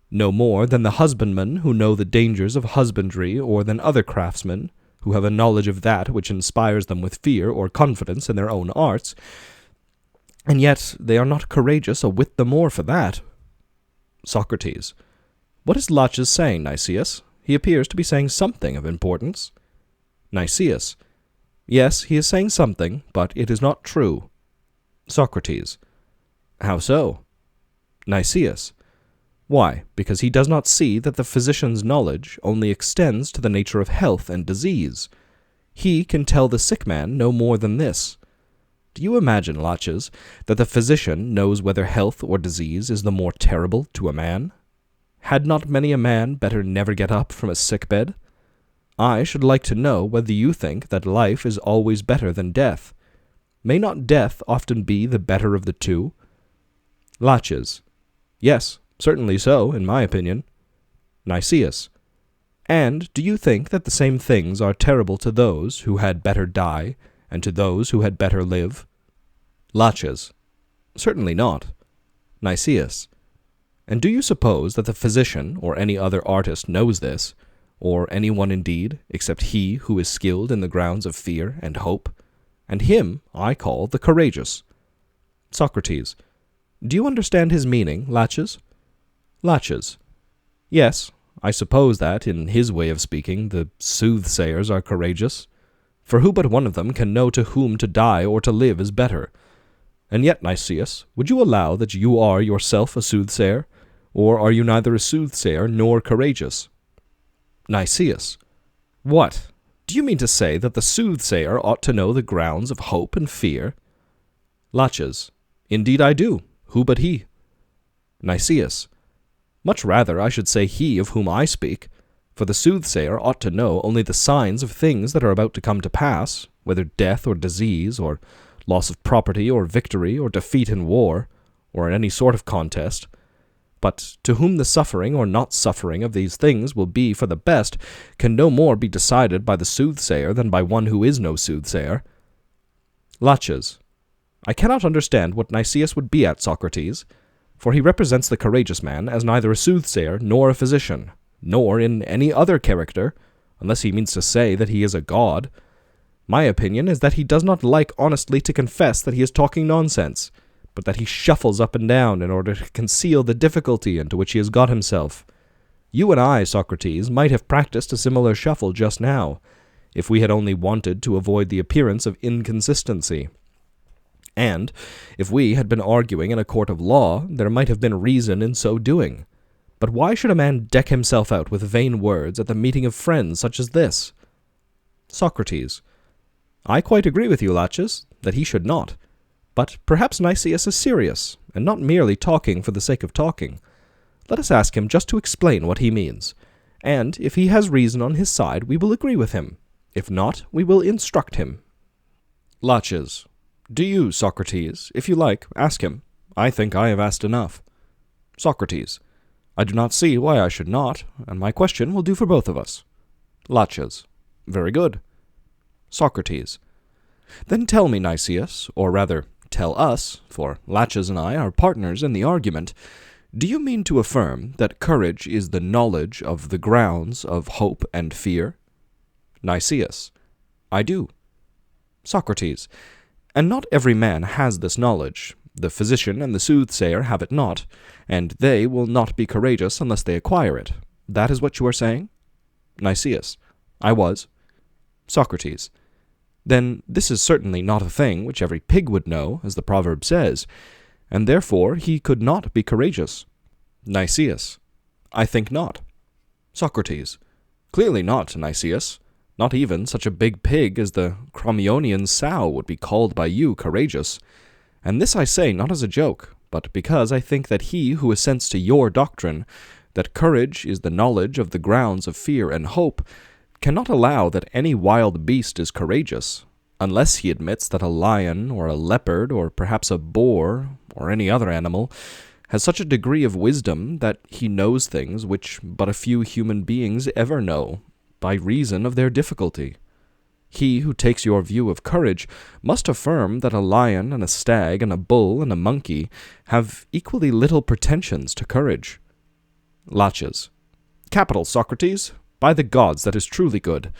No more than the husbandmen who know the dangers of husbandry, or than other craftsmen, who have a knowledge of that which inspires them with fear or confidence in their own arts, and yet they are not courageous a whit the more for that. Socrates. What is Laches saying, Nicias? He appears to be saying something of importance. Nicias. Yes, he is saying something, but it is not true. Socrates. How so? Nicias. Why, because he does not see that the physician's knowledge only extends to the nature of health and disease. He can tell the sick man no more than this. Do you imagine, Laches, that the physician knows whether health or disease is the more terrible to a man? Had not many a man better never get up from a sick-bed? I should like to know whether you think that life is always better than death. May not death often be the better of the two? Laches. Yes, certainly so, in my opinion. Nicias. And do you think that the same things are terrible to those who had better die, and to those who had better live? Laches. Certainly not. Nicias. And do you suppose that the physician or any other artist knows this, or any one indeed, except he who is skilled in the grounds of fear and hope? And him I call the courageous. Socrates. Do you understand his meaning, Laches? Laches. Yes, I suppose that, in his way of speaking, the soothsayers are courageous. For who but one of them can know to whom to die or to live is better? And yet, Nicias, would you allow that you are yourself a soothsayer? Or are you neither a soothsayer nor courageous? Nicias. What? Do you mean to say that the soothsayer ought to know the grounds of hope and fear? Laches. Indeed I do. Who but he? Nicias. Much rather I should say he of whom I speak, for the soothsayer ought to know only the signs of things that are about to come to pass, whether death or disease, or loss of property, or victory, or defeat in war, or in any sort of contest. But to whom the suffering or not suffering of these things will be for the best can no more be decided by the soothsayer than by one who is no soothsayer. Laches. I cannot understand what Nicias would be at, Socrates. For he represents the courageous man as neither a soothsayer nor a physician, nor in any other character, unless he means to say that he is a god. My opinion is that he does not like honestly to confess that he is talking nonsense, but that he shuffles up and down in order to conceal the difficulty into which he has got himself. You and I, Socrates, might have practiced a similar shuffle just now, if we had only wanted to avoid the appearance of inconsistency. And, if we had been arguing in a court of law, there might have been reason in so doing. But why should a man deck himself out with vain words at the meeting of friends such as this? Socrates. I quite agree with you, Laches, that he should not. But perhaps Nicias is serious, and not merely talking for the sake of talking. Let us ask him just to explain what he means, and if he has reason on his side, we will agree with him. If not, we will instruct him. Laches. Do you, Socrates, if you like, ask him. I think I have asked enough. Socrates. I do not see why I should not, and my question will do for both of us. Laches. Very good. Socrates. Then tell me, Nicias, or rather, tell us, for Laches and I are partners in the argument, do you mean to affirm that courage is the knowledge of the grounds of hope and fear? Nicias. I do. Socrates. And not every man has this knowledge. The physician and the soothsayer have it not, and they will not be courageous unless they acquire it. That is what you are saying? Nicias. I was. Socrates. Then this is certainly not a thing which every pig would know, as the proverb says, and therefore he could not be courageous. Nicias. I think not. Socrates. Clearly not, Nicias. Not even such a big pig as the Crommyonian sow would be called by you courageous. And this I say not as a joke, but because I think that he who assents to your doctrine, that courage is the knowledge of the grounds of fear and hope, cannot allow that any wild beast is courageous, unless he admits that a lion or a leopard or perhaps a boar or any other animal has such a degree of wisdom that he knows things which but a few human beings ever know, by reason of their difficulty. He who takes your view of courage must affirm that a lion and a stag and a bull and a monkey have equally little pretensions to courage. Laches. Capital, Socrates. By the gods, that is truly good.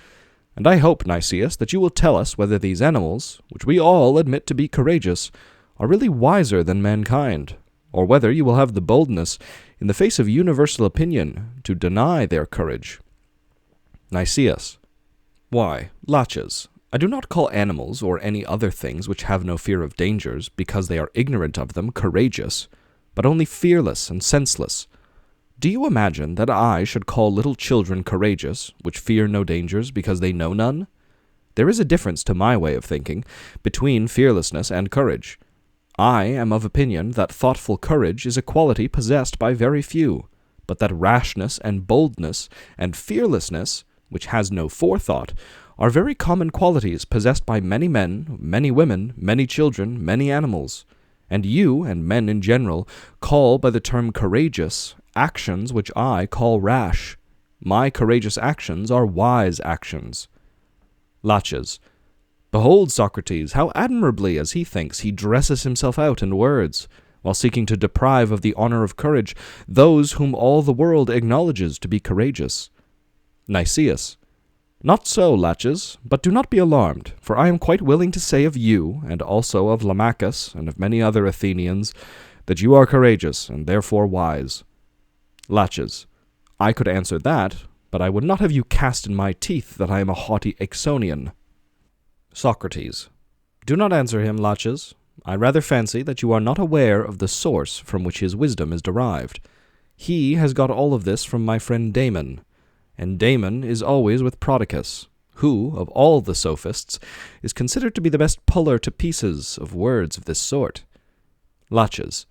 And I hope, Nicias, that you will tell us whether these animals, which we all admit to be courageous, are really wiser than mankind, or whether you will have the boldness, in the face of universal opinion, to deny their courage. Nicias. Why, Laches, I do not call animals or any other things which have no fear of dangers, because they are ignorant of them, courageous, but only fearless and senseless. Do you imagine that I should call little children courageous, which fear no dangers, because they know none? There is a difference, to my way of thinking, between fearlessness and courage. I am of opinion that thoughtful courage is a quality possessed by very few, but that rashness and boldness and fearlessness, which has no forethought, are very common qualities possessed by many men, many women, many children, many animals. And you, and men in general, call by the term courageous actions which I call rash. My courageous actions are wise actions. Laches. Behold, Socrates, how admirably, as he thinks, he dresses himself out in words, while seeking to deprive of the honor of courage those whom all the world acknowledges to be courageous. Nicias. Not so, Laches, but do not be alarmed, for I am quite willing to say of you, and also of Lamachus, and of many other Athenians, that you are courageous, and therefore wise. Laches. I could answer that, but I would not have you cast in my teeth that I am a haughty Axonian. Socrates. Do not answer him, Laches. I rather fancy that you are not aware of the source from which his wisdom is derived. He has got all of this from my friend Damon, and Damon is always with Prodicus, who, of all the sophists, is considered to be the best puller to pieces of words of this sort. Laches.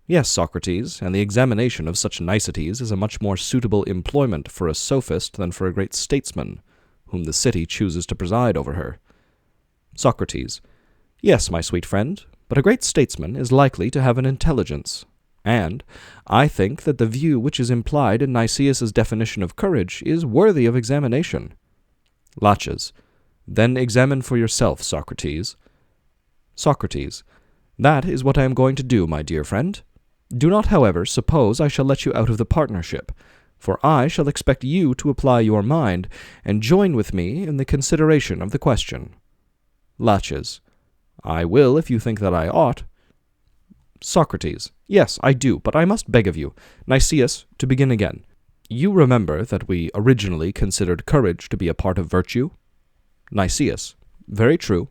Yes, Socrates, and the examination of such niceties is a much more suitable employment for a sophist than for a great statesman, whom the city chooses to preside over her. Socrates. Yes, my sweet friend, but a great statesman is likely to have an intelligence, and I think that the view which is implied in Nicias's definition of courage is worthy of examination. Laches. Then examine for yourself, Socrates. Socrates. That is what I am going to do, my dear friend. Do not, however, suppose I shall let you out of the partnership, for I shall expect you to apply your mind, and join with me in the consideration of the question. Laches. I will, if you think that I ought. Socrates. Yes, I do, but I must beg of you. Nicias, to begin again. You remember that we originally considered courage to be a part of virtue? Nicias. Very true.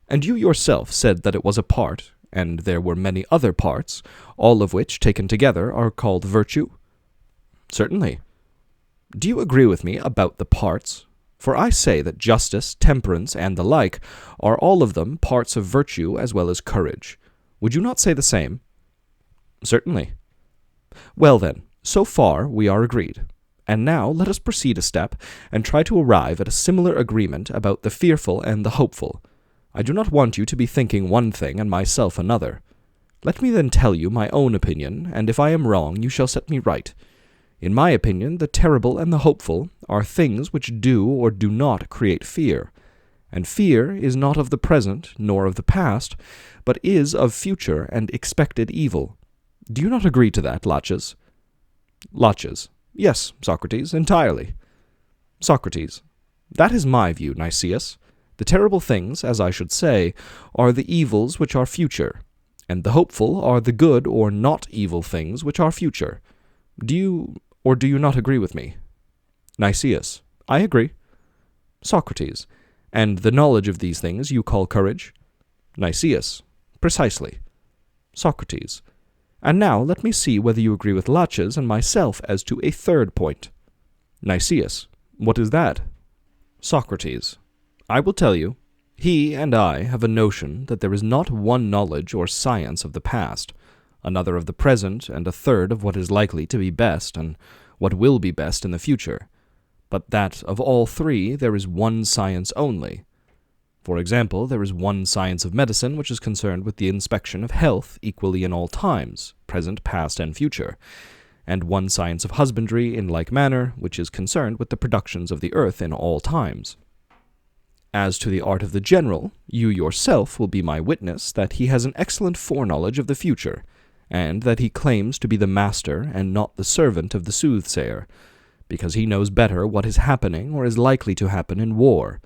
And you yourself said that it was a part, and there were many other parts, all of which, taken together, are called virtue? Certainly. Do you agree with me about the parts? For I say that justice, temperance, and the like are all of them parts of virtue as well as courage. Would you not say the same? Certainly. Well then, so far we are agreed. And now let us proceed a step, and try to arrive at a similar agreement about the fearful and the hopeful. I do not want you to be thinking one thing and myself another. Let me then tell you my own opinion, and if I am wrong you shall set me right. In my opinion, the terrible and the hopeful are things which do or do not create fear, and fear is not of the present nor of the past, but is of future and expected evil. Do you not agree to that, Laches? Laches. Yes, Socrates, entirely. Socrates. That is my view, Nicias. The terrible things, as I should say, are the evils which are future, and the hopeful are the good or not evil things which are future. Do you or do you not agree with me? Nicias. I agree. Socrates. And the knowledge of these things you call courage? Nicias. Precisely. Socrates. And now let me see whether you agree with Laches and myself as to a third point. Nicias. What is that? Socrates. I will tell you. He and I have a notion that there is not one knowledge or science of the past, another of the present, and a third of what is likely to be best, and what will be best in the future, but that of all three there is one science only. For example, there is one science of medicine which is concerned with the inspection of health equally in all times, present, past, and future, and one science of husbandry in like manner, which is concerned with the productions of the earth in all times. As to the art of the general, you yourself will be my witness that he has an excellent foreknowledge of the future, and that he claims to be the master and not the servant of the soothsayer, because he knows better what is happening or is likely to happen in war,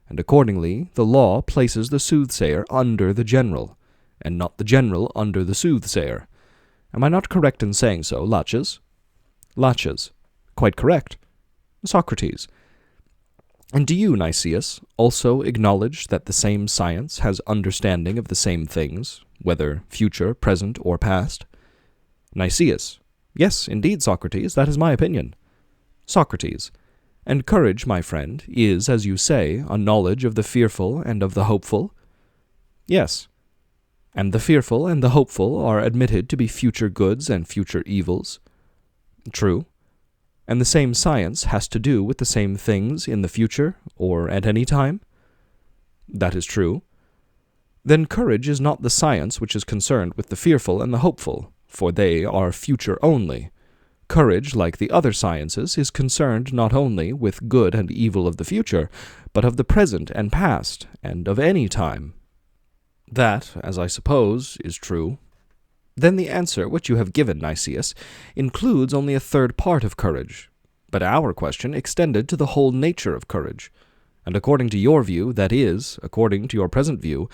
and accordingly the law places the soothsayer under the general, and not the general under the soothsayer. Am I not correct in saying so, Laches? Laches. Quite correct. Socrates. And do you, Nicias, also acknowledge that the same science has understanding of the same things, whether future, present, or past? Nicias. Yes, indeed, Socrates, that is my opinion. Socrates. And courage, my friend, is, as you say, a knowledge of the fearful and of the hopeful? Yes. And the fearful and the hopeful are admitted to be future goods and future evils? True. And the same science has to do with the same things in the future, or at any time? That is true. Then courage is not the science which is concerned with the fearful and the hopeful, for they are future only. Courage, like the other sciences, is concerned not only with good and evil of the future, but of the present and past, and of any time. That, as I suppose, is true. Then the answer which you have given, Nicias, includes only a third part of courage, but our question extended to the whole nature of courage, and according to your view, that is, according to your present view,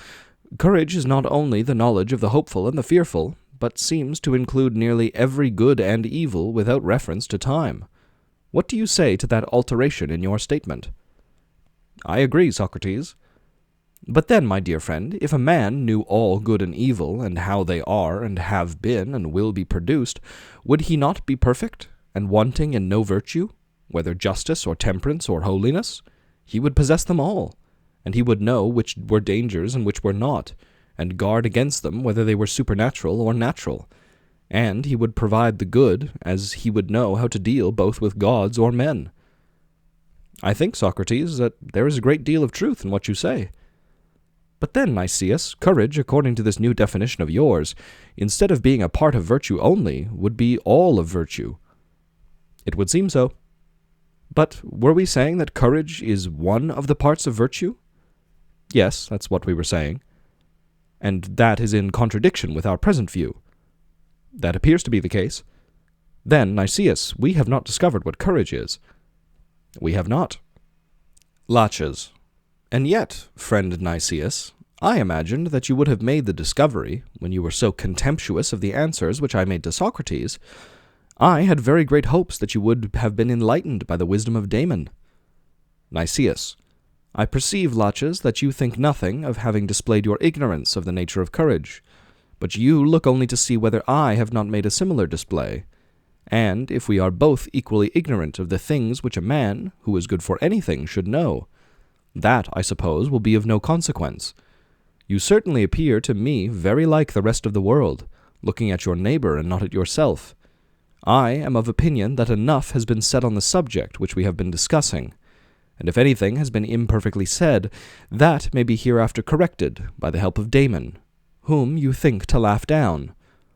courage is not only the knowledge of the hopeful and the fearful, but seems to include nearly every good and evil without reference to time. What do you say to that alteration in your statement? I agree, Socrates. But then, my dear friend, if a man knew all good and evil, and how they are, and have been, and will be produced, would he not be perfect, and wanting in no virtue, whether justice, or temperance, or holiness? He would possess them all, and he would know which were dangers and which were not, and guard against them whether they were supernatural or natural. And he would provide the good, as he would know how to deal both with gods or men. I think, Socrates, that there is a great deal of truth in what you say. But then, Nicias, courage, according to this new definition of yours, instead of being a part of virtue only, would be all of virtue. It would seem so. But were we saying that courage is one of the parts of virtue? Yes, that's what we were saying. And that is in contradiction with our present view. That appears to be the case. Then, Nicias, we have not discovered what courage is. We have not. Laches. And yet, friend Nicias, I imagined that you would have made the discovery, when you were so contemptuous of the answers which I made to Socrates. I had very great hopes that you would have been enlightened by the wisdom of Damon. Nicias. I perceive, Laches, that you think nothing of having displayed your ignorance of the nature of courage, but you look only to see whether I have not made a similar display. And if we are both equally ignorant of the things which a man, who is good for anything, should know, that, I suppose, will be of no consequence. You certainly appear to me very like the rest of the world, looking at your neighbor and not at yourself. I am of opinion that enough has been said on the subject which we have been discussing, and if anything has been imperfectly said, that may be hereafter corrected by the help of Damon, whom you think to laugh down,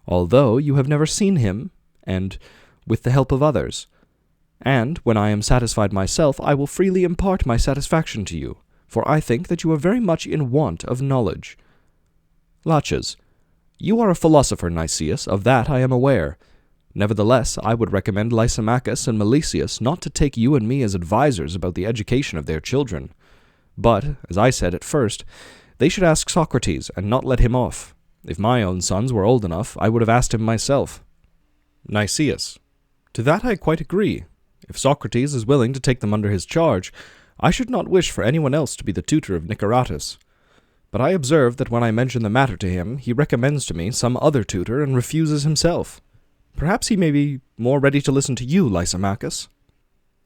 although you have never seen him, and with the help of others. And when I am satisfied myself, I will freely impart my satisfaction to you, for I think that you are very much in want of knowledge. Laches. You are a philosopher, Nicias, of that I am aware. Nevertheless, I would recommend Lysimachus and Melesius not to take you and me as advisers about the education of their children. But, as I said at first, they should ask Socrates, and not let him off. If my own sons were old enough, I would have asked him myself. Nicias. To that I quite agree. If Socrates is willing to take them under his charge, I should not wish for anyone else to be the tutor of Niceratus. But I observe that when I mention the matter to him, he recommends to me some other tutor and refuses himself. Perhaps he may be more ready to listen to you, Lysimachus.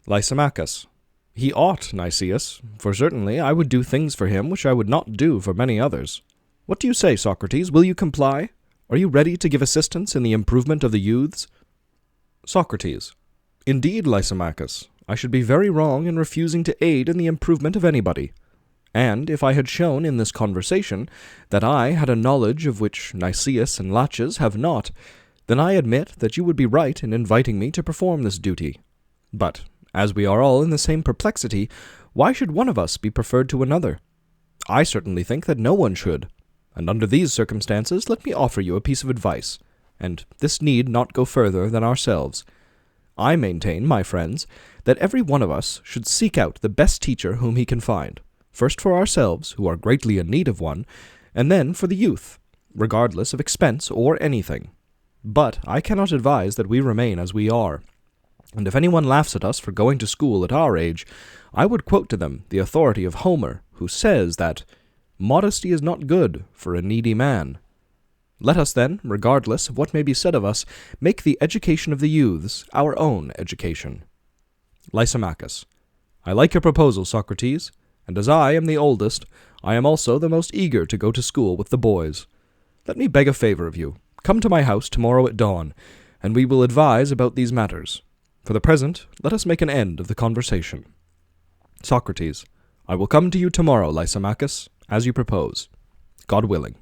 Lysimachus. He ought, Nicias, for certainly I would do things for him which I would not do for many others. What do you say, Socrates? Will you comply? Are you ready to give assistance in the improvement of the youths? Socrates. Indeed, Lysimachus, I should be very wrong in refusing to aid in the improvement of anybody. And if I had shown in this conversation that I had a knowledge of which Nicias and Laches have not, then I admit that you would be right in inviting me to perform this duty. But, as we are all in the same perplexity, why should one of us be preferred to another? I certainly think that no one should, and under these circumstances let me offer you a piece of advice, and this need not go further than ourselves. I maintain, my friends, that every one of us should seek out the best teacher whom he can find, first for ourselves, who are greatly in need of one, and then for the youth, regardless of expense or anything. But I cannot advise that we remain as we are, and if anyone laughs at us for going to school at our age, I would quote to them the authority of Homer, who says that modesty is not good for a needy man. Let us then, regardless of what may be said of us, make the education of the youths our own education. Lysimachus. I like your proposal, Socrates, and as I am the oldest, I am also the most eager to go to school with the boys. Let me beg a favor of you. Come to my house tomorrow at dawn, and we will advise about these matters. For the present, let us make an end of the conversation. Socrates. I will come to you tomorrow, Lysimachus, as you propose. God willing.